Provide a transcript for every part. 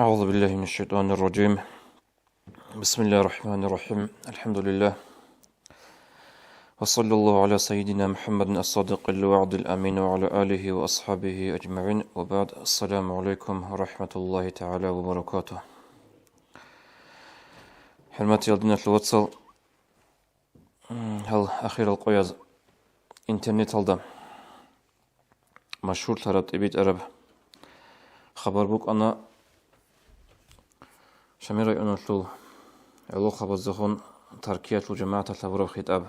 أعوذ بالله من الشيطان الرجيم. بسم الله الرحمن الرحيم. الحمد لله وصلى الله على سيدنا محمد الصادق الوعد الأمين وعلى آله وأصحابه أجمعين، وبعد. السلام عليكم ورحمة الله تعالى وبركاته. حرمتي يلدنا الواتسل هل أخير القياز إنترنت هلدا مشهور ترى تبيت أرب خبر بوك أنا شميري أنوشلو علو خبر زخون تركية الجماعة الثورة خطاب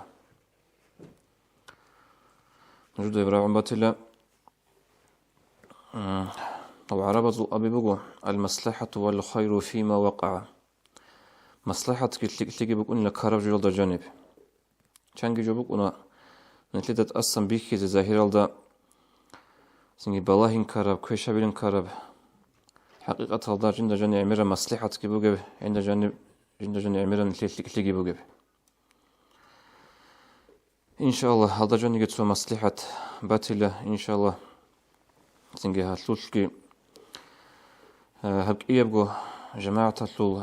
نجد إبراهيم باتلا وعربة أبي بقو المصلحة والخير فيما وقع. مصلحة كتلقي بقو إن لكارب جلد جانب چانگي جو بقو نتلي تتأسم بيكي زاهر الدا سنجي بالاهين كارب كويشابين كارب حقيقة الدا جند جاني عميرا مصلحة كي بقو عند جاني عميرا نتلي تلقي بقو إن شاء الله هذا جاني جتسو مصلحة باتلا إن شاء الله سنجي هاتلوشكي هبك إيابقو جماعة تلو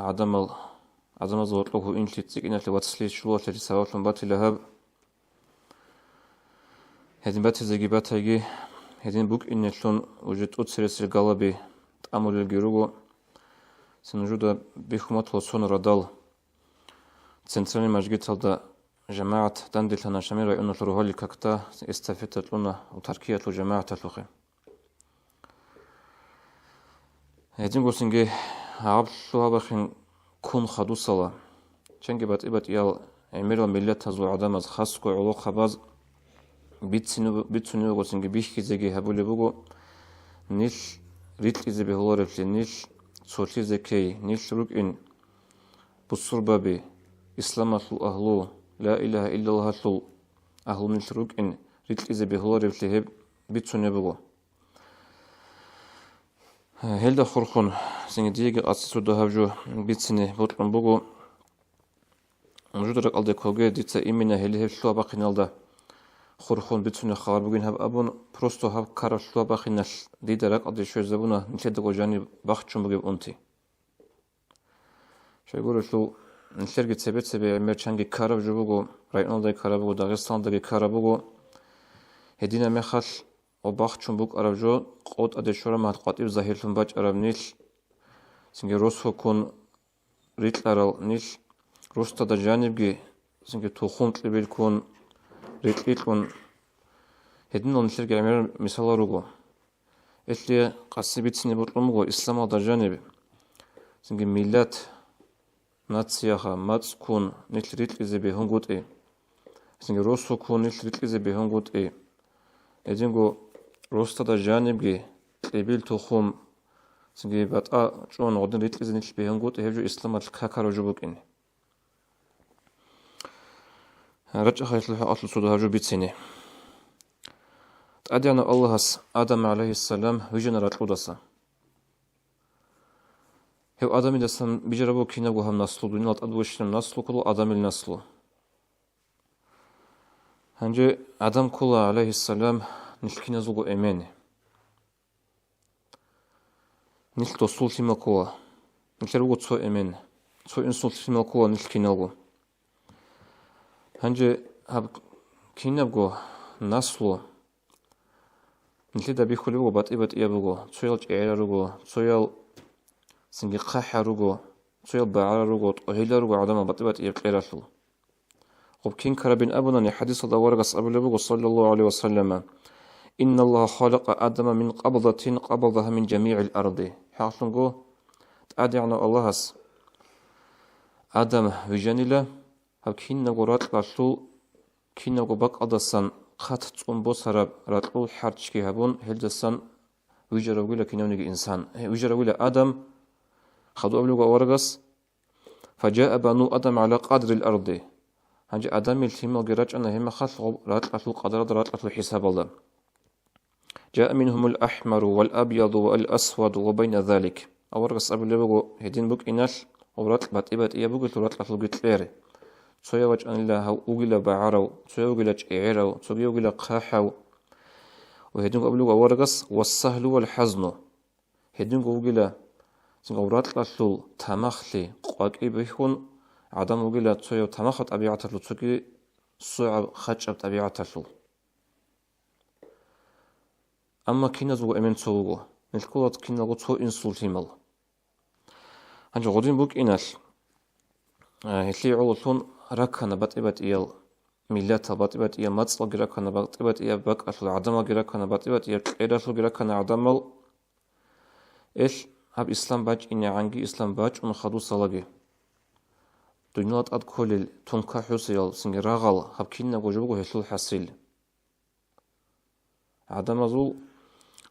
عدم زورتلوه إنتلي تسيقنا لواتسلي شلوة لسواتلون باتلا هب هذين باتل زيجي باتايجي هذين بوك إنتلون وجد أتسرس الغالبي تأمل الجروغو سنجودا بيخمات لصون ردال центральный مجلس هذا جماعة دندلنا شميرة إنه تروحوا ككتا استفدت لنا وتركية جماعة تلوخي. هذين قصنجي عبد الله بخين كون خدو صلا. چنگي بات يال عمير الملة هزو عدم از خاص كو علو خباز بيتسنو قصنجي بيشكي زيجي هبولي بوغو نيل ريتل زي بهولار فلي نيل صوتي زكي نيل روك إن بصور بابي إسلام أهلو لا إله إلا الله هلو أهل من الشروق إن ريتل إذا بهولار يفليهب بيتسوني بغو هلدا خورخون سنجي ديگه أسسو دهابجو بيتسني بوطلن بغو مجود رق ألده كوغي ديتا إيمينا هليهب شلوا باقين ألده خورخون بيتسوني خار بغين هب أبون پروستو هب كارا شلوا باقين ديدا رق ألده شوي زبونا نتلدقو جاني باقچون بغيب أنتي شوي قولو شلو نشرگی تبی مرچنگی کارب جو بگو رایانالدای کارب بگو داغستاندای کارب بگو هدینا میخال و باخت چون بگ عرب جو قط ادشورا مات قطعی ظاهرتون باج عرب نیل سنگی روسو کن ریت عرال نیل روستا دا جانبگی سنگی توخون تلیبیل کن ریت کن هدینا نشرگی امیر مثال روگو اتلی قصی بیتنی بطلمگو اسلام دا جانب سنگی میلاد ناتسياها ماتس كون نتلريت إذا بهونغوت إيه سنجي روسو كون نتلريت إذا بهونغوت إيه إدينغو روستا دا جانبجي تلبيل توخوم سنجي باتآ جون غدن ريت إذا نتل بهونغوت إيه جو إسلام الكاكارو جوبوك إني رجع خيط لها أطل سودها جو بيتسيني تأدينا الله آدم عليه السلام ويجنا راتلودسا هو آدمی دستم بیجربو کی نبگو هم نسلو دنیات ادوشتم نسلو کلو آدمی نسلو هنجه آدم کلا علیه السلام نشکی نزلگو امنه نشل دوستول تیمل کلا نشلبگو تو امنه تو انسول تیمل کلا نشکی نلگو هنجه هب کی نبگو نسلو نشلی دبی خلی بگو بات ای بگو تویل چیره روگو تویل سنجي قاحة روغو سويل باعرة روغو وهيلا روغو عدما بطبات إيقيراتلو قب كين كربين أبناني حديث الله ورقص أبو لبغو صلى الله عليه وسلم إن الله خلق آدم من قبضة قبضها من جميع الأرض حاصلنغو تأدعنا الله آدم وجانيلا هب كين نغو راتلاشلو كين نغو باق أدسان قات تنبو سراب راتلو حارتشكي هبون هلدسان ويجراوغيلا كينونيغي إنسان ويجراوغيلا آدم خدوا أبلغ ورقص فجاء بنو آدم على قدر الأرض هنجي آدم التيمال جراج أنه هم خلق راتلة القدر راتلة الحساب الله جاء منهم الأحمر والأبيض والأسود وبين ذلك أورقص أبلغ هدين بك إناش وراتل بات إيا بقول راتلة القتلير سويا وجه أن الله أوجل بعرو سويا وجل جعيرو سويا وجل قاحو وهدين أبلغ ورقص والسهل والحزن هدين وجل سنغورات لالو تمخلي قاقي بيخون عدم وجلا تسوي تمخ طبيعة لتسوي صعب خشب طبيعة لو أما كنا زو أمين تسوغو نلقوات كنا غو تسو إنسول تيمال هنجو غدين بوك إناس هتلي عولتون راكنا بات إيال ميلاتا بات إيال ماتسل راكنا بات إيال باك أصل عدم راكنا بات إيال إيراسل راكنا عدمال إيش هب إسلام باج إني عنجي إسلام باج ونخدو صلاجي دنيات أد كل تونكا حسيال سنجراغال هب كنا وجوبو هسول حسيل عدم زول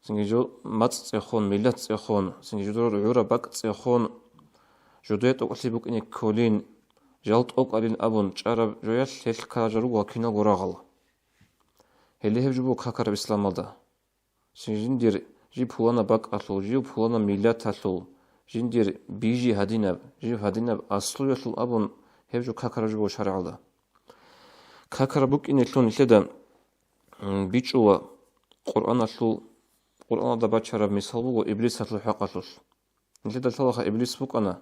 سنجو مات تخون ميلات تخون سنجو دور عورا باك تخون جوديت أقلي بوك إني كولين جالت أقلين أبون شارب جويل هل كاجرو وكنا غراغال هلي هبجبو كاكر إسلام مالدا سنجندير جي بولانا باك أصل جي بولانا ميلات أصل جندير بيجي هدينب جي هدينب أصل يصل أبون هبجو كاكر جبو شرع الله كاكر بوك إني تلون لدا بيجوا قرآن أصل قرآن دا باشرب مثال بوغو إبليس أصل حق أصل لدا تلاقى إبليس بوك أنا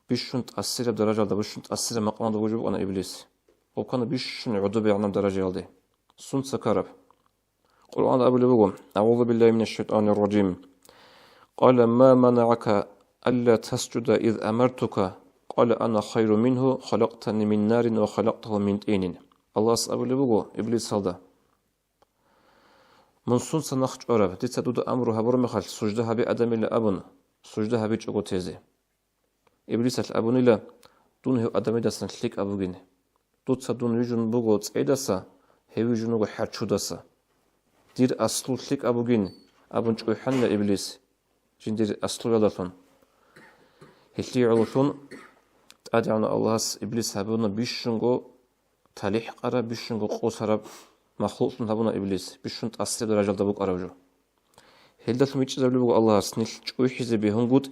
بيشون تأثير بدرجة دا بيشون تأثير مقام دا وجوب أنا إبليس وكان بيشون عدو بيعنام درجة يالدي سون سكرب قرآن أبو لبوغو أعوذ بالله من الشيطان الرجيم قال ما منعك ألا تسجد إذ أمرتك قال أنا خير منه خلقتني من نار وخلقته من طين الله أبو لبوغو إبليس هذا من سون سنخج أرب تتدود أمره هبر مخال سجدها بأدم إلا أبن سجدها بيجو تيزي إبليس الأبن إلا دون هو أدم داسن سليك أبوغين دوت دون يجون بوغو تسعيدسا هيو يجونو حرچو داسا دير أصلو سليك أبوغين أبن جوي حن إبليس جين دير أصلو يالدفن هلتي علوشون تأدعنا الله إبليس هبونا بيشنغو تاليح قرا بيشنغو قوس هرب مخلوق هبونا إبليس بيشن تأثير درجة دبوك أراجو هلدت ميتش زبلبوغ الله نيل جوي حزي بيهن قوت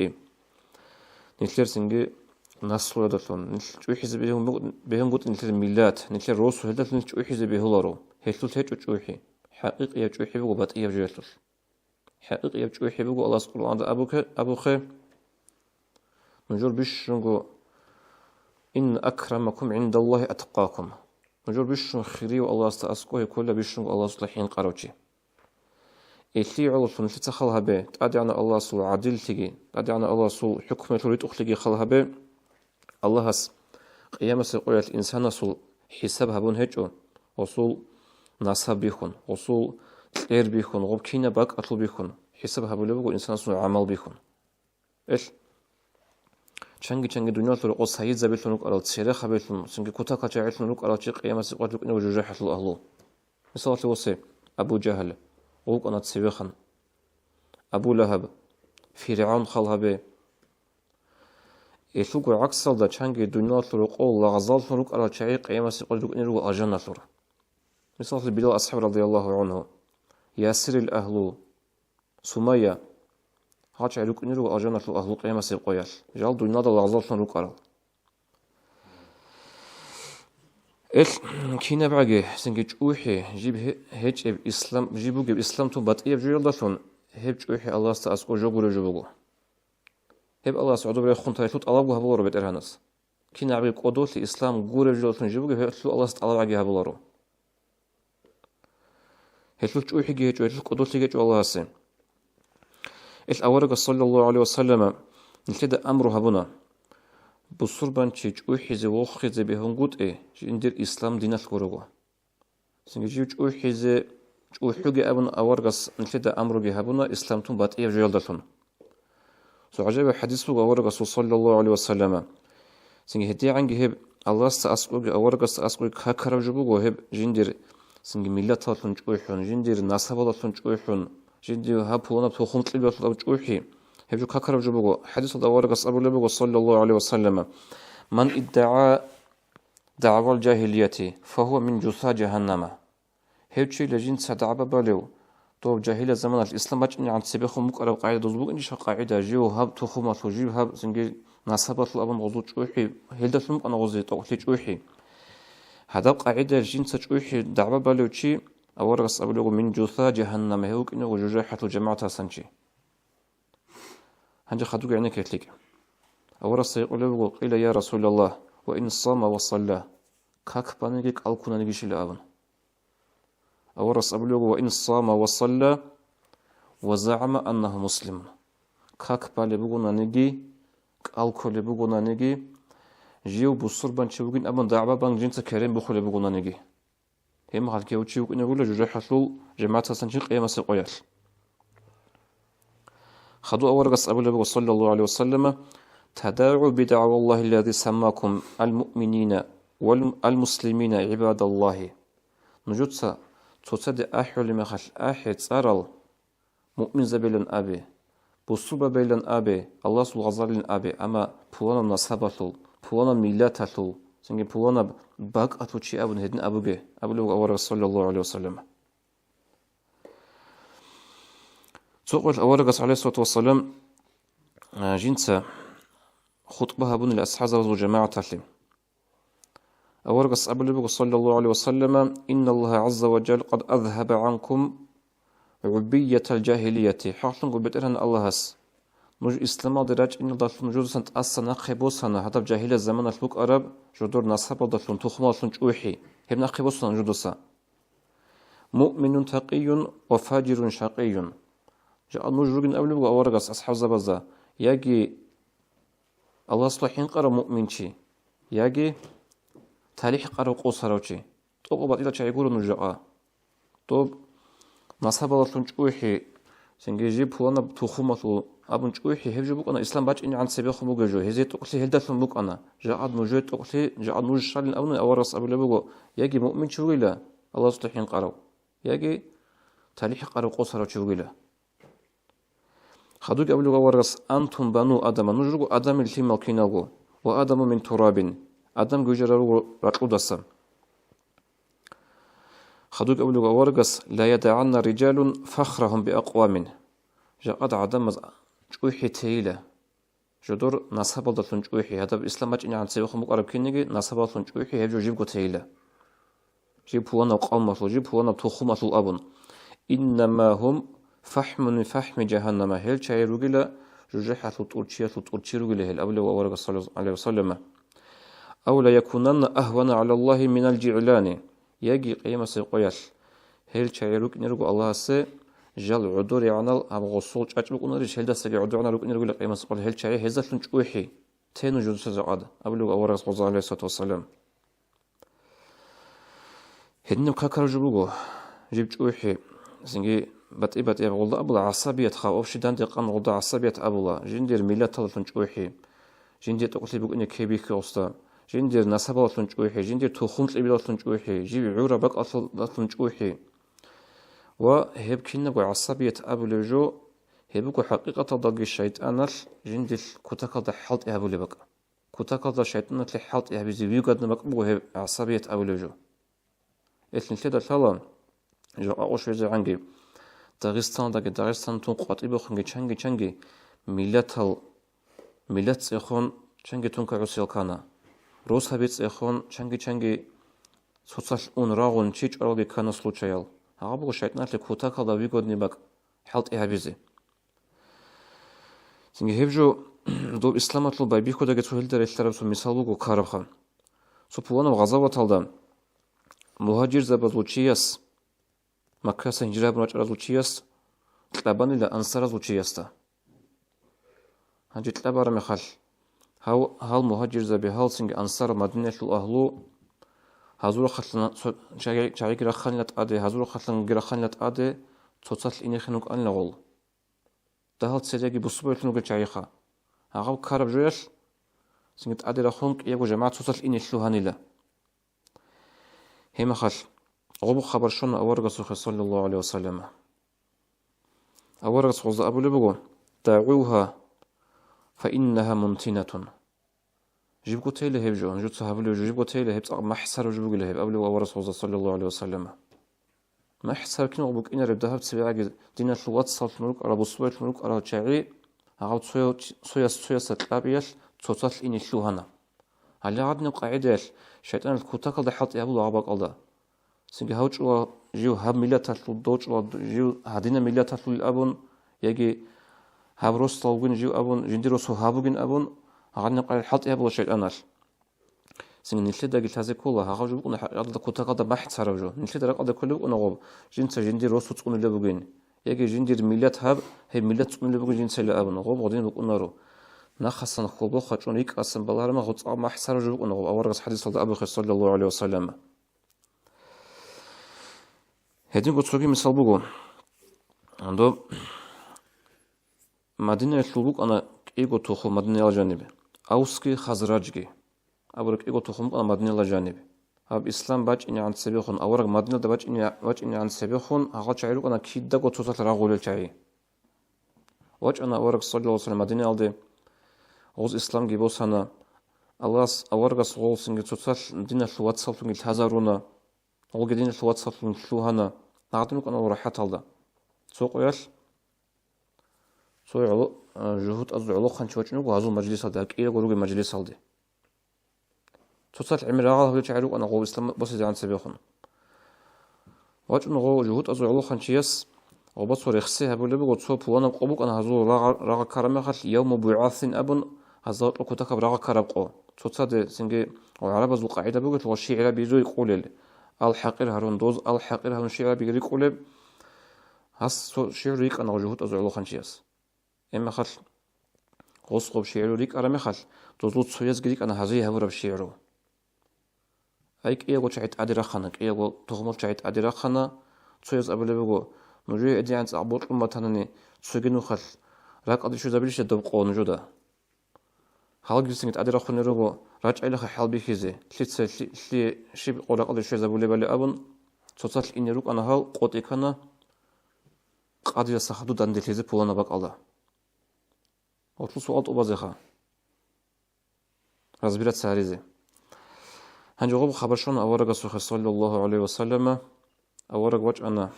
نيلر سنجي نصر يدلون نيل جوي حزي بيهن قوت نيلر ميلات نيلر روسو هلدت نيل جوي حزي بيهولارو هلتل تهجو جوي حقيقي يجوي حبوغ بات إياب جويتل حقيقي يجوي حبوغ الله سبحانه عند أبوك نجور بيشنغو إن أكرمكم عند الله أتقاكم نجور بيشن خيري والله استأسكوه كل بيشنغو الله صلحين قروتي إلي علصو نشتا خلها بي تأدي عنا الله سو عدل تيجي تأدي عنا الله سو حكمة تريد أخلقي خلها بي الله هس قيامة سيقول الإنسان سو حسابها بون هجو وصول نصاب بيخون وصول تلير بيخون غب كينا باك أطل بيخون حسابها بلبقو إنسان سو عمل بيخون إيش چنگی دنیا تو قص هیچ زبیل نوک آرال تشریح خبیل چنگی کوتا کجایل نوک آرال چی قیامت سقط لکنه و جوجه حلو أهلو مثال توصي أبو جهل وق أنا تسبيخن أبو لهب فرعون خلها به يشوق عكس هذا چنگی دنیا تو قول لغزال نوک آرال چی قیامت سقط لکنه و أجنة ثور مثال بلال أصحاب رضي الله عنه ياسر الأهلو سمية هاچ علوك نيرو أجانا في الأهل قيامة سيقويال جال دنيا دا لغزال نوك أرال إيش كينا بعجي سنجي جوحي جيب هيج إسلام جيبو جيب إسلام تو بات إيب جيل داشون هيب جوحي الله استأسكو جوجو جوجو هيب الله سعودو بري خون تايلوت الله بو هبولارو بيت إرهانس كينا بعجي قدوت الإسلام جورو جيل داشون جيبو جيب هيب الله استألا بعجي هبولارو هيب جوحي جي هيب قدوت لي جو الله سين إيش أورق صلى الله عليه وسلم نكده أمره هبنا بصربان شيء جوحيزة وخيزة بهنجود جندير إسلام دين الكروجو سنجي جوحيزة جوحيجة أبن أورق نكده أمره بهبنا إسلام تون بات إيه جيلدتون سعجب حديث أورق صلى الله عليه وسلم سنجي هدي عنك هب الله استأسقوج أورق استأسقوج كهكرب جبوجو هب جندير سنجي ملة تلون جوحون جندير نصب تلون جوحون جدي هابونا بتوخم تلبي وجوحي هبجو كاكرب جبوغو حديث الدوارق أبو لبوغو صلى الله عليه وسلم من ادعى دعوى الجاهلية فهو من جثى جهنم هبجي لجين سدعب باليو طوب جاهلية زمان الإسلام بجني عن سبيخو مقرب قاعدة دوزبوغ إنش قاعدة جيو هاب توخم جيو هاب زنجي نصبت الأبن غزو جوحي هلدت المق أنا غزي توخلي جوحي هذا قاعدة جين سجوحي دعوى باليو شي أورغس أبلغ من جثى جهنم هوك إنه وجوجحة الجماعة سنشي هنجي خدوك يعني كيتليك أورس يقول له قيل يا رسول الله وإن صام وصلى كاك بانيك ألكونا نجيش الأبن أورس أبلغ وإن صام وصلى وزعم أنه مسلم كاك بالبغونا نجي ألكو لبغونا نجي جيو بصر بان شوقين أبن دعبا بان جنس كريم بخو لبغونا نجي هم خالكي وشيوك إن يقول جوجي حصول جماعة سنشين قيامة سيقويال خدوا أورغس أبلغ صلى الله عليه وسلم تداعوا بدعوى الله الذي سماكم المؤمنين والمسلمين عباد الله نجوتسا تصدي أحيو لمخل أحي تسارل مؤمن زبيلن أبي بصوبة بيلن أبي الله سو غزالين أبي أما بوانا نصابتل بوانا ميلاتتل سنجي بوانا باق أتوشي أبن هدن أبوغي أبلغ أورغ صلى الله عليه وسلم تقول أورغس عليه الصلاة والسلام جنسا خطبها بن الأسحاز وجماعة تسلم أورغس أبلغ صلى الله عليه وسلم إن الله عز وجل قد أذهب عنكم عبية الجاهلية حقلن قبترهن الله هس نوج إسلام دراج إن الله نجود سنت أسنا خبوسنا هذا جاهل الزمان الفوق أرب جدور نصب دلون تخمال سنجوحي هم نخبوسنا نجودسا مؤمن تقي وفاجر شقي جاء نجرين أبلغ أورغس أصحاب زبزة يجي الله صلحين قرأ مؤمن شي يجي تاريخ قرأ قوسراوشي توقبت إلى شيء يقولون نجاء طب نصب دلون جوحي سنجي بوانا تخمال أبن جوحي هبجو بوك أنا إسلام باج إني عن سبيخ موجو هزي تقصي هلدتهم بوك أنا جاء نوجد تقصي جاء نوج شالين أبن أورس أبلغ يجي مؤمن شويلا الله صلحين قرأ يجي تاريخ قرأ قوسراوشي شويلا خدوك أبلغ ورس أنتم بنو آدم نجرغو آدم التيم الكيناغو وآدم من تراب آدم جوجرغو رقودسا خدوك أبلغ ورس لا يدعن رجال فخرهم بأقوام جاء عدم جوحي تيلة جدور نصب دلون جوحي هذا بالإسلام أجني عن سيبخ مقرب كينيجي نصب دلون جوحي هبجو جيبكو تيلة جيب هوانا وقومة جيب هوانا بتخومة الأبن إنما هم فحم من فحم جهنم هل شيء رجلا جرحة تطرشي رجلا هل أبلغ ورق صلى الله عليه وسلم أو لا يكونن أهون على الله من الجعلان يجي قيمة سيقياس هل شيء رجل الله سي جل عدور يعنال أم غصول أجمع كنا رجال ده سجى عدورنا رجل قيمة سيقول هل شيء هزت لنجوحي تين جزء سجاد أبلغ ورق صلى الله عليه وسلم هدني كاكر جبوجو جيب جوحي سنجي بات والله أبولا عصبية خاوف شدان دقام والله عصبية أبولا جندير ميلاد تلفن جوحي جندير تقولي بقول إنك كبير كوستا جندير نسبة تلفن جوحي جندير تخمس إبلا تلفن جوحي جيب عورة بق تلفن جوحي وهب كنا بقول عصبية أبولا جو هبقول حقيقة ضج الشيطان جندير كتك ضح حلط أبولا بق كتك ضح الشيطان لحلط أبولا بيقعد نبق بقول عصبية أبولا جو إثنين كده ثلا جو أقوش في عنجي داغستان تون قاطي بخون چنگي ملت سيخون چنگي تون كعسيل كانا روس هبيت سيخون چنگي سوصال اون راغون چيچ اروغي كانا سلوچايل هغبو شيطانات لكوتا كالا ويغودني باك حلط اهبيزي سنگي هبجو دو اسلامات لو باي بيخو داگه تو هلدر التراب سو مثال بوغو كاربخان سو پوانا غزاوة تالدام مهاجر زبازوچياس مكة سنجراب نوع رزوچياس تلابان إلى أنصار رزوچياستا هنجي تلابار مخال هال مهاجر زبي هال سنج أنصار مدينة الأهلو هزور خلنا شايك رخانيات أدي هزور خلنا جرخانيات أدي توصل إني خنوك أن لغول ده هال سيدي بصبر خنوك شايخا هاو كارب جويش سنجت أدي رخونك يجو جماعة توصل إني شلوهانيلا هما خل غبو خبر شون أورغس صلى الله عليه وسلم أورغس غز أبو لبغو دعوها فإنها منتنة جيبكو تيله هبجو نجود صحابلو جيبكو تيله هبس محسر وجيبكو لهب أبو أورغس غز صلى الله عليه وسلم محسر كنا غبوك إن رب دهب تسبيعي دينة الوات صلت ملوك أرى بصوية الملوك أرى تشاعي هاو سويا ستلابيش توصل إني شلوهانا على عدنا قاعدة شيطان الكوتاك ده حط يابو عباك الله سنجي هاوش جيو هاب ميلات تلو دوش جيو هادينا ميلات تلو الأبن يجي هابروس طوجين جيو أبون جنديروس هابوجين أبون غني قال الحط يهبل شيء أنال سين نشيد قلت هذا كله هاجو بقول هذا كنت قاعد بحث سرجو نشيد قاعد كله ونقول جنس جنديروس تقول اللي بقين يجي جندير ميلات هاب هي ميلات تقول اللي بقين جنس اللي أبون نقول غادين بقول نارو نخصنا خلبو خشون يك أصلا بالله ما غط ما حسرجو بقول نقول أورغس حديث أبو بكر صلى الله عليه وسلم هدين قلت سوقي مثال بقول عنده مدينة الشلوك أنا إيجو توخو مدينة الجانب أوسكي خزراجي أبورك إيجو توخو أنا مدينة الجانب هاب إسلام باج إني عند سبيخون أورك مدينة باج إني عند سبيخون هقول شعيرك أنا كيدا قو توصل راغول الشعي واج أنا أورك صلى الله عليه وسلم مدينة الدي غوز إسلام جيبوس أنا الله أورك صغول سنجي توصل دين الشوات صلتون الهزارونا أول جدين الشوات صلتون الشوهنا نعطينك أنا وراحت هذا سوق ياش سوي جهود أزعلو خانش وجنو وهذا المجلس هذا كإيه قولوا المجلس هذا توصل عمر هذا هو شعرو أنا قول إسلام بس إذا عن سبيخون وجنو قول جهود أزعلو خانش يس وبصور يخسيها بقول بقول صوب وأنا قبوك أنا هذا راغ كرم خل يوم بعاث أبن هذا كتك براغ كربقو توصل سنجي وعرب زو قاعدة بقول والشيعة بيزو يقول الحقير هرون دوز الحقير هرون شيعة بيجري يقول هس شعريك أنا جهود أزعلو خانش يس إما خل غصب شعره ريك أرمي خل تزود سويس جريك أنا هذه هورا بشعره أيك إيه قو شعيت أدي رخانك إيه قو تغمل شعيت أدي رخانا سويس أبلي بقو نجوي أدي عن سأبوط أمة تناني سوينو خل راك أدي شو زبليش دبقو نجودا حال جلسنت أدي رخوني ربو راج إلى حال بيخيزي شلي شيب قراق أدي شو زبولي بالي أبن تصل إني روك أنا هال قط إكنا قادر يسخدو دندي خيزي بولانا بق الله отlu суал тобазеха разбирать саризе ханжогу хабаршон аварага сухи саллаллаху алейхи ва саллама авараг вач ана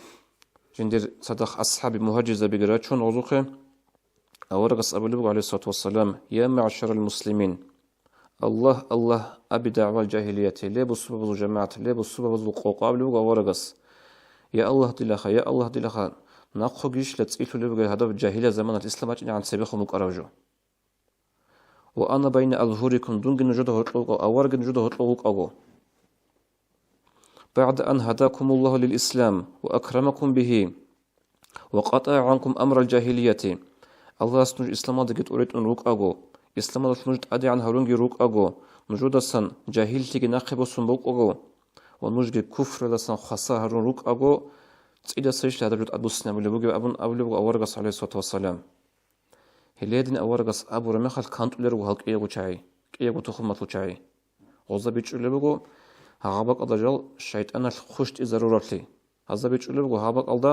жиндир садах асхаби мухаджиза биграчон озухе аварага сабулу алейхи салату ва салам я ма'шар алмуслимин الله الله أبي دعوة الجاهلية ليه بصبب الجماعة ليه بصبب القوقاب ليه аварагас يا الله دلخا يا الله دلخا ناقوجيش لتصيلو لبغي هذا الجاهلية زمان الإسلام أجني عن سبيخهم مقرجو وأنا بين أظهركم دون جنجده هتلوق أو جنجده هتلوق أو بعد أن هداكم الله للإسلام وأكرمكم به وقطع عنكم أمر الجاهلية الله سنج إسلام دقت أريد أن روك أو إسلام سنج أدي عن هرونجي روك أو نجود سن جاهل تيجي ناقب سنبوك أو ونجد كفر لسن خاصة هرون روك أو إذا سيش هذا جد أبو سنة اللي بقى أبو أورجس عليه الصلاة والسلام هليدين أورجس أبو رمخل كانت لرو هالك إيجو شاي إيجو تخمة شاي غزة بيتش اللي بقى هعبق أضجال شيطان الخشت إزرورتلي هذا بيتش اللي بقى هعبق ألدا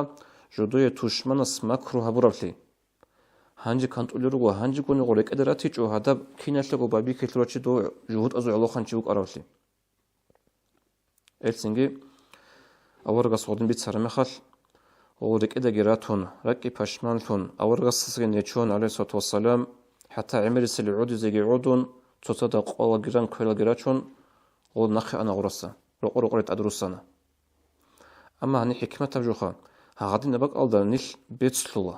جدوية توشمان اسمكرو هبورتلي هنجي كانت لرو هنجي كوني غورك أدراتي جو هذا كيناش لقو بابي كتلوتشي دو جهود أزو علو خانشي بق أراتلي إلسنجي أورغس ودن بيت سرمخل ورك إذا جراتون ركي باشمانتون أورغس سجن يشون عليه الصلاة والسلام حتى عمر السلعود زي عودون تصدق الله جيران كل جراتون ونخي أنا غرسة رقرة أدرسنا أما هني حكمة ترجوها هادين نبق ألدا نيل بيت سلولا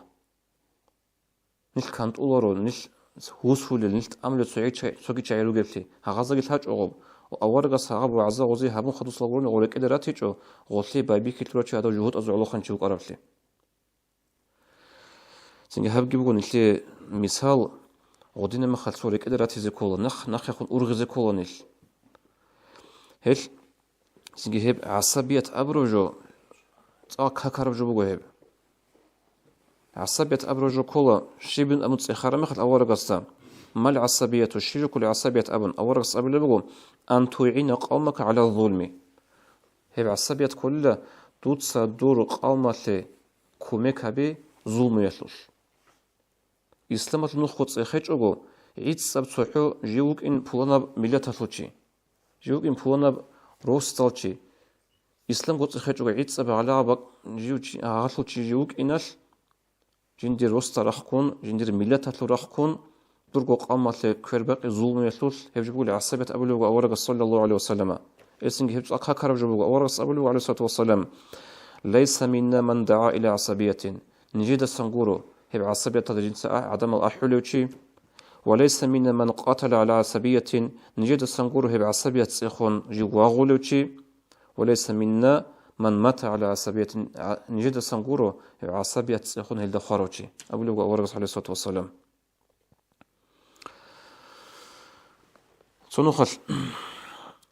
نيل كانت أولارو نيل هوسفول نيل أمل سوكي شايرو جبتي هغازا جلتاج أغب وأورغس هغب وعزا غزي هبون خدوس لغورن غورك إذا راتيجو غوثلي بايبي كتلوشي هذا جهود أزو علو خانشي وقرارتلي سنجي هب جيبو نيل مثال غدين ما خلص ورك إذا راتيزي كولا نخ يخون أرغزي كولا نيل هل سنجي هب عصبية أبروجو تاك هكاربجو بقو هب عصبية أبروجو كولا شيبن أموت إخارة مخل أورغستا ما العصبية الشيء كل عصبية أبن أورغس أبن لبقو أن تعين قومك على الظلم هي عصبية كلها توتسا دور قومة كوميك هبي ظلم يسلوش إسلامة نخوت سيخيج أغو عيد سبتوحو جيوك إن بولانا مليتا فوتشي جيوك إن بولانا روستالشي إسلام قوت سيخيج أغو عيد سبع على عبق جيوك جيوك إناش جندير روستا رخكون جندير مليتا رخكون درجو قامة كرباقي ظلم يسلوش هبجبوا عصبية أبو أورغ صلى الله عليه وسلم إسنج هبج أكهر بجبوا أورغ أبو عليه الصلاة والسلام ليس منا من دعا إلى عصبية نجد السنغورو هب عصبية تدرينس عدم الأحولوشي وليس من من قاتل على عصبية نجد سنقول هب عصبية سيخون جواغولوشي وليس منا من مات على عصبية نجد سنقول هب عصبية سيخون هل دخاروشي أقول ورغس عليه الصلاة والسلام سنخل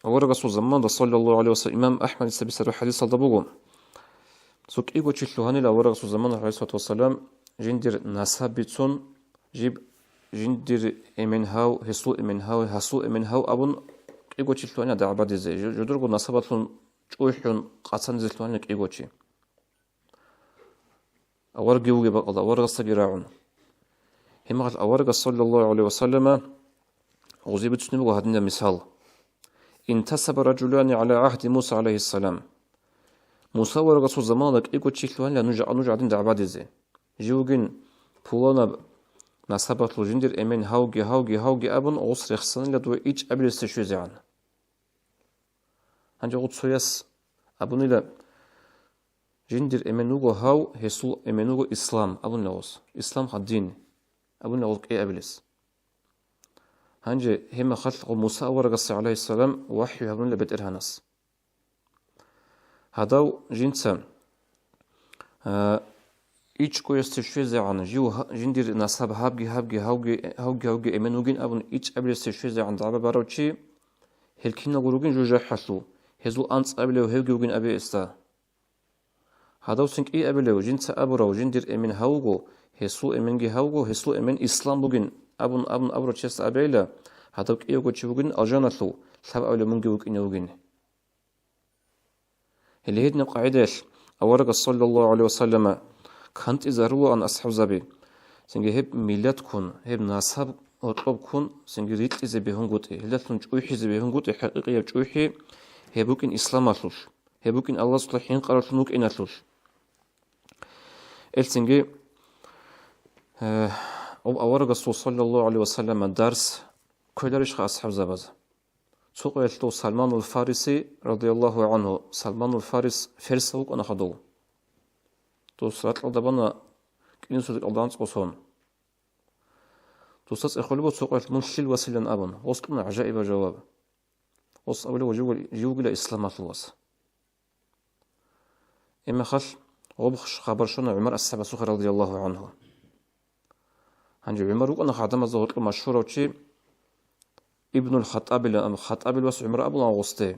ورغس زمان صلى الله عليه وسلم إمام أحمد السبيسر حديث صلى سوك إيغو تشلوهاني لا ورغس زمان عليه الصلاة والسلام جندر نسابتون جيب جندر إمن هاو هسو إمن هاو هسو إمن هاو أبون إيغو تشلوهاني دا عبادي زي جدرغو نسابتون جويحون قاتن زلوهاني إيغو تشي أورغي وغي بقضاء ورغس جراعون هم أورغس صلى الله عليه وسلم غزيبت سنبغو هادنا مثال انتسب رجلان على عهد موسى عليه السلام موسى ورغس زمانك إيغو تشلوهاني لا نجع دين دا عبادي زي جوجين بولانا نسبت لجندر إمن هاوجي أبن أوس رخصان لدو إيج أبل استشوزعان هنجا قد سويس أبن إلا جندر إمنوغو هاو هسول إمنوغو إسلام أبن لوس إسلام الدين أبن لوس إيه أبلس هنجا هم خلق موسى ورغس عليه السلام وحي أبن لبد إرهانس هداو جنسا إيش كويس تشويزة عن جو جندير نصاب هاوجي إمنوجين أبن إيش قبل تشويزة عن دعوة باروتشي هلكينا غروجين جو حسلو هزو أنت قبله هاوجين أبي إستا هذا وسنك إيه قبله جنس أبرو جندير إمن هاوجو هسو إمنجي هاوجو هسو إمن إسلام بوجين أبن أبرو تشست أبيلا هذا وك إيه وجه بوجين أجانتلو ثاب أول منجي وك إنوجين اللي هيدنا قاعدة أورق صلى الله عليه وسلم كانت إذا روى عن أصحاب زبي سنجي هب ميلاد كون هب ناسب أطلب كون سنجي ريت إذا بهون قطع هلتون جويحي إذا بهون قطع حقيقية جويحي هبوكين إسلام أطلوش هبوكين الله صلحين قرارتنوك إن أطلوش سنجي أورق صلى الله عليه وسلم درس كلارش أصحاب زباز سوق يلتو سلمان الفارسي رضي الله عنه سلمان الفارس فرسوك أنا خدو توصلت لدبنا كين سوق الدانس قصون توصلت إخوالي سوق المنشل وسيلن أبن وصلنا عجائب جواب وصل أولي وجوج الإسلام الوص إما خل وبخش خبر شنا عمر السبع سخر رضي الله عنه هنجي عمر وأنا خادم الزهور المشهور وشي ابن الخطاب الوس عمر أبو الغوستي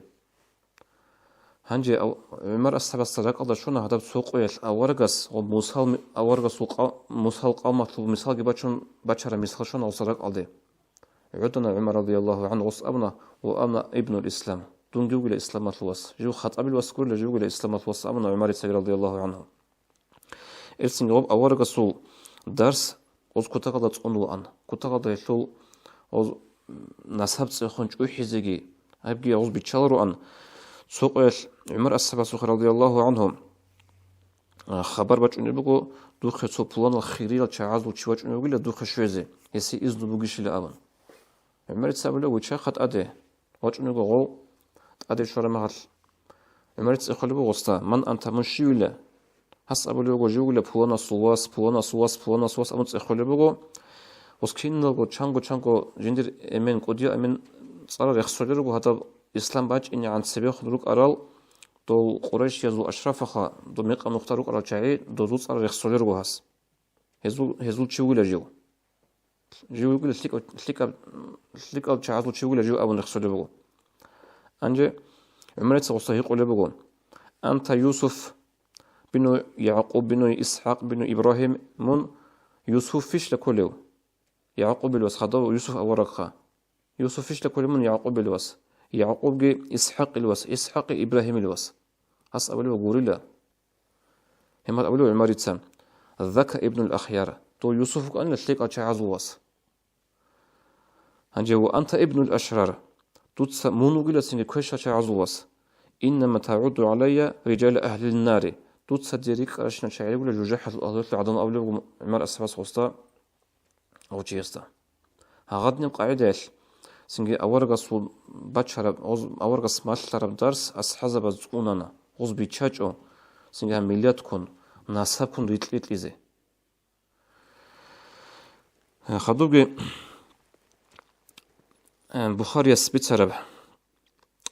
هنجي عمر السبع صدق الله شنا هذا سوق ويل أورجس وموسال أورجس موسال قامت ومثال جبتشون بشر مثال شنا وصدق الله عدنا عمر رضي الله عنه وص أبنا وأنا ابن الإسلام دون جوج الإسلام الوس جو خطاب الوس كل جوج الإسلام الوس أبنا عمر رضي الله عنه إلسنجوب أورجس درس وز كتقدر تقولوا أن كتقدر يشول وز نسبت خنج وحزجي أبقي وز بيتشالرو أن سوق عمر السبع سخر رضي الله عنهم خبر بچوني بگو دوخ تو پلان الخيري الچعاز وچواچ نو گله دوخ شوزي يسي ازنو بگيش لابن عمر تسابله وچا خط اده وچوني گو اده شورا محل عمر تسخل بگو استا من انت منشيله حس ابله گو جوله پلان سواس امن تسخل بگو وسكين گو چانگو جندر امن قديا امن صار يخسولر گو هذا إسلام باج إني عن سبيخ دروك أرال دول قريش يزو أشرافها دو ميقام نختاروك أرال شعي دو دوز أرال يخسولير غوهاس هزو تشيوغيلا جو يقول سليك أو تشعازو تشيوغيلا جو أبو نخسولير غو أنجي عمرت سغصة يقول بغو أنت يوسف بنو يعقوب بنو إسحاق بنو إبراهيم من يوسف فيش لكوليو يعقوب الوس خضو يوسف أورقها يوسف فيش لكوليو من يعقوب الوس يعقوب جي إسحاق الوس إسحاق إبراهيم الوس هس أولو غوريلا هم أولو عمارتسام ذاك ابن الأخيار تو يوسف كأن لشليك أشعاز وس هنجي وأنت ابن الأشرار توتس مونو جيلا سنجي كويش أشعاز وس إنما تعود علي رجال أهل النار توتس ديريك أشنا شعير ولا جوجح الأرض عدن أولو عمار أسفاس وسطا أو جيستا هغدني قاعدة سنجي أورغس باتشرب أورغس مالشرب درس أسحزب زقوننا غز بيتشاجو سنجي مليات كون ناسب كون ريتليزي خدوجي بخاري سبيتسرب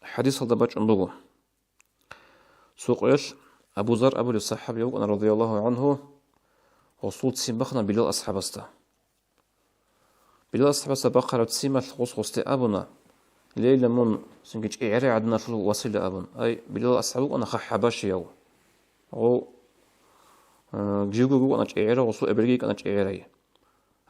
حديث هذا باج أنبوغو سوق إيش أبو ذر أبو الصحابي أنا رضي الله عنه وصوت سيمبخنا بلال أصحاب استا بلال أصحاب استا بقرة تسيمة غص أبونا ليلة من سنجيج إعري عدنا في الوسيلة أبون أي بلال أصحابه أنا خحباشي يو أو جيجو أنا إعري وصو إبريك أنا إعري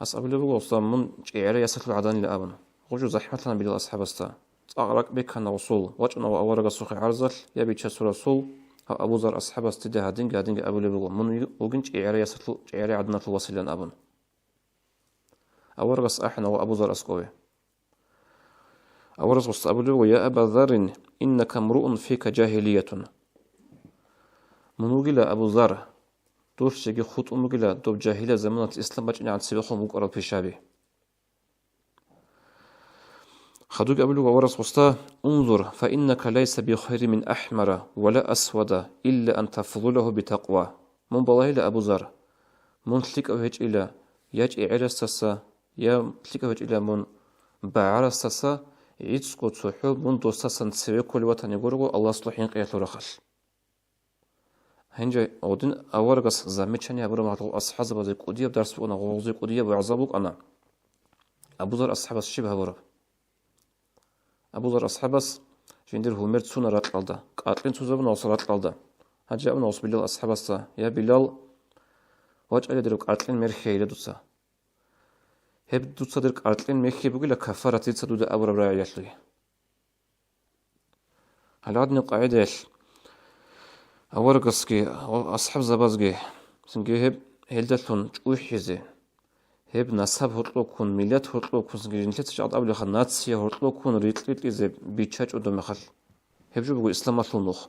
أصحاب اللي بقول أصلا من إعري يسكت العدن لأبون غجو زحمة لنا بلال أصحاب استا أغرق بك أنا وصول وجنا وأورق سوخي عرزل يبي تشسر رسول أبو ذر أصحاب استدى هادين أبو اللي بقول من وجنش إعري يسكت إعري عدنا في الوسيلة أبون أورق أحنا وأبو ذر أسقوي أورز وستقبله يا أبا ذر إنك امرؤ فيك جاهلية منوغلا أبو ذر دوش شجي خط أمغلا دوب جاهلية زمانة الإسلام بجني عن سبيخه مقرأ في شابه خدوك أبلغ أورز وستا انظر فإنك ليس بخير من أحمر ولا أسود إلا أن تفضله بتقوى من بالله إلى أبو ذر من تلك أوهج إلى يج إعرستسا يا تلك أوهج إلى من بعرستسا يتسقط صحو من دوستاسن تسوي كل وطن يقولوا الله صلحين قياتو رخص هنجا أودين أورغس زمتشاني أبرو معطو أصحاب بزي قدية بدرس بقنا غوزي قدية بعذابك أنا أبو ذر أصحاب الشبه ورب أبو ذر أصحاب جندر همرت سونا راتلدا قاتلين سوزبنا وصلات لدا هجابنا وص بلال أصحاب يا بلال وجه درك قاتلين مرخي لدوسا هب دوتسا درك قاتلين مرخي بقول لك كفارة تسدود أبو ربراعي يشلي هل عدنا قاعدة أورغسكي أصحاب زبازكي سنجي هب هلدتون جوحيزي هب نصاب هطلوكون مليات هطلوكون سنجي جنتلت شعب أبلي خناتسيا هطلوكون ريتليزي بيتشاج أدو مخل هب جو بقول إسلام أطلونوخ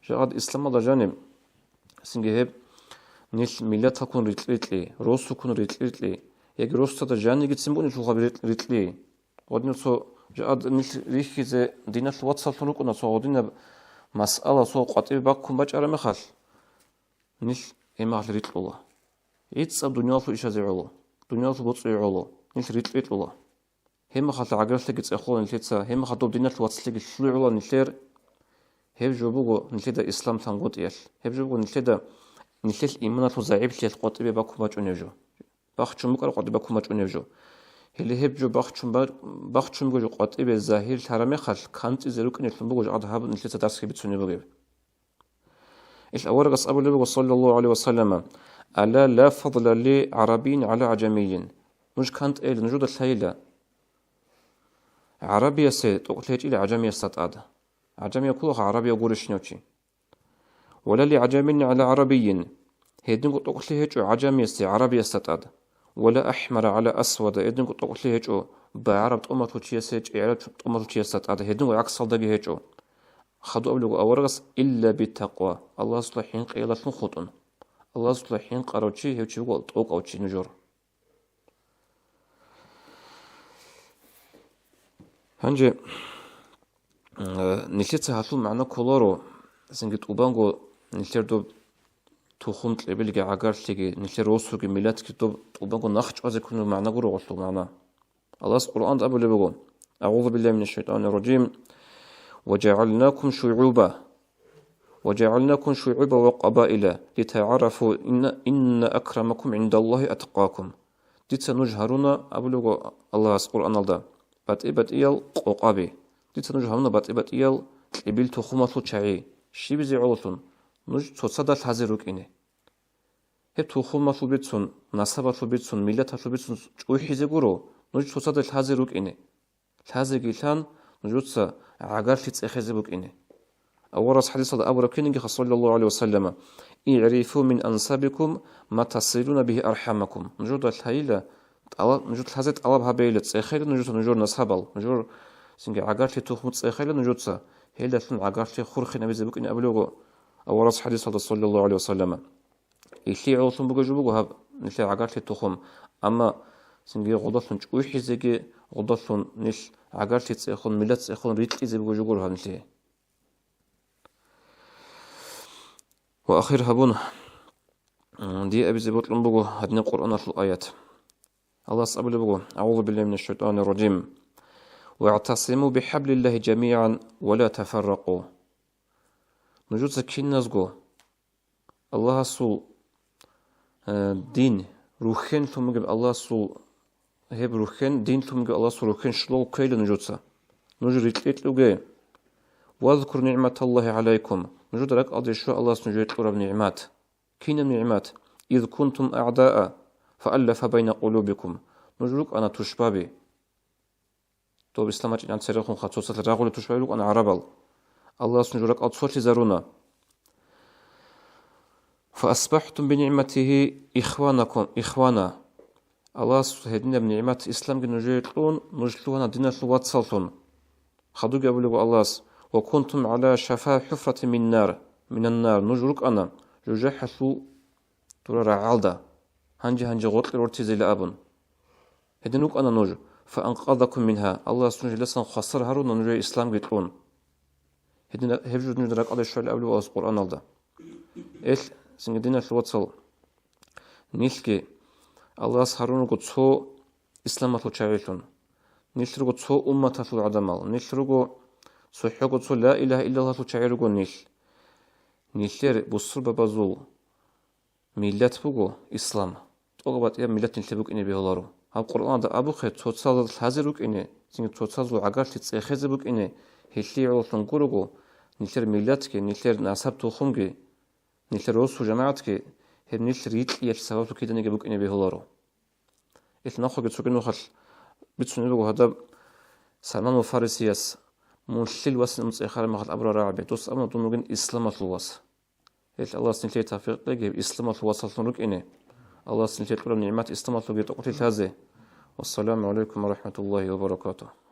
جاعد إسلام الله جانب سنجي هب نيل مليات هكون ريتلي روسو كون ريتلي يجي روسو تا جاني جت سمبوني شو خبر ريتلي ودني سو جاعد نيل ريخيزي دينا الواتساب فنوكونا سو ودينا مسألة سوق قطيب باكم بجار مخال نيش إما على ريت الله يتصاب دنيا في إيش زعله دنيا في بطء يعله نيش ريت الله هم خاطر عجلة تجت أخوان نيشتسا هم خاطر دنيا الواتس تجت شلو الله نيشير هب جوبوجو نيشيدا إسلام ثانقط إيش هب جوبوجو نيشيل إيمانات وزعيب تيل قطيب باكم بجار نيجو باخشون بكرة قطيب باكم بجار نيجو هلی هب جو باخشون بجو قطيب الظاهر ترى خال كانت إزروك نيشلون بجو عاد هاب نيشيدا درس كبير سني بجيب الأول قص أبو النبي صلى الله عليه وسلم ألا لا فضل لعربي على عجمي مش كانت إيه نجود الحيلة عربية سي تقوليج إلى عجمية ستاد عجمية كلها عربية قولش نوتي ولا لعجمي على عربي هيدن تقوليج عجمية سي عربية ستاد ولا أحمر على أسود هيدن تقوليج بعرب أمة تشيسج عرب أمة تشيسات هيدن عكس صدقي هيجو خدوا أبلغ أورغس إلا بالتقوى الله صلحين قيلة خطن الله صلحين قروتشي هيوتشي بقول طوق أو تشي نجور هنجي نشيت هاتو معنا كولارو سنجت أوبانغو نشير دو تخوم تلبيلجي عقارتلجي نشير روسوجي ميلاد كتب أوبانغو نخش أزكون معنا قرو غلطو معنا الله القرآن أبو اللي بقول أعوذ بالله من الشيطان الرجيم وجعلناكم شعوبا وقبائل لتعرفوا إن أكرمكم عند الله أتقاكم ديت نجهرون أبلغ الله القرآن الله بات إيال قوقابي ديت نجهرون بات إيال إبل تخومة شعي شي بزي عولتون نج تصدى الحزيروك إني هب تخومة بيتسون نصابة بيتسون ملة بيتسون جوحي زيقورو نج تصدى الحزيروك إني الحزيقي لان نجوتسا عقار تتأخذ بك إني أورس حديث أبو ركيني صلى الله عليه وسلم اعرفوا من أنسابكم ما تصلون به أرحامكم نجود الحيلة نجود الحزت ألاب هبيلة تأخيل نجود نصابل نجود سنجي عقار تتوخم تأخيل نجودسا هيلة لن عقار تخورخي نبي زبك إني أبلغ أورس حديث صلى الله عليه وسلم إلي عوثم بقى جبوغو هب نلي عقار تتوخم أما سنجي غضاثن جوحي زيجي غضاثن نل عقار تتأخون ملات تأخون ريتلي زي بقى جبوغو هب نلي وأخير هبون دي أبي زبوت لنبغو هدنا قرآن الآيات الله سأبلي بقول أعوذ بالله من الشيطان الرجيم واعتصموا بحبل الله جميعا ولا تفرقوا نجوز كين نزغو الله سو دين روخين ثم الله سو هب روخين دين ثم الله سو روخين شلو كيل نجوزا نجو ريتلت لوغي واذكر نعمة الله عليكم نجود لك أضي شو الله سنجويت لورا بنعمات كين النعمات إذ كنتم أعداء فألف بين قلوبكم نجوك أنا تشبابي تو بإسلامات عن سيرخون خاصوصة الرغول تشبابي لك أنا عربال الله سنجولك أتصوت زارونا فأصبحتم بنعمته إخوانا الله سهدنا بنعمات إسلام نجويت لون نجلونا دينا لوات سلطون خدوك أبو الله وكنتم على شفا حفرة من النار نجرك أنا جحثوا ترى رعالدا هنجي غوت لورتي زي لأبن هدنوك أنا نجو فأنقذكم منها الله سبحانه لسان خسر هارون نجو إسلام قتلون هدنا هفجو نجرك على الشعر الأول وأس قرآن الله إيش سنجدنا الوات صل نيلكي الله سهرون قد سو إسلامة تشعيلون نيلرو قد سو أمة العدمال نيلرو سوحيقو تسو لا إله إلا الله تشعيرقو نيلر بصر ببازو ملت بقو إسلام تقوبات يا ملت نتلبوك إني بيهولارو هم قرآن دا أبو خير توتصال الحازروك إني سنگ توتصال عقال تتسيخيزبوك إني هيتلي عوضن قرقو نيلر ملتك نيلر ناسب توخمك نيلر روسو جماعتك هم نيلر يتلي يتسابتو كيدا نيجبوك إني بيهولارو إتل ناخو جتسوك إنو خل بتسوني بقو هذا سلمان وفارسياس مشل واسن متأخر مع الأبرار عربي توس أمر تنوجن إسلام الواس الله سنتي توفيق لجيب إسلام الواس تنوج إنه الله سنتي تقول نعمات إسلام الواس تقول هذا والسلام عليكم ورحمة الله وبركاته.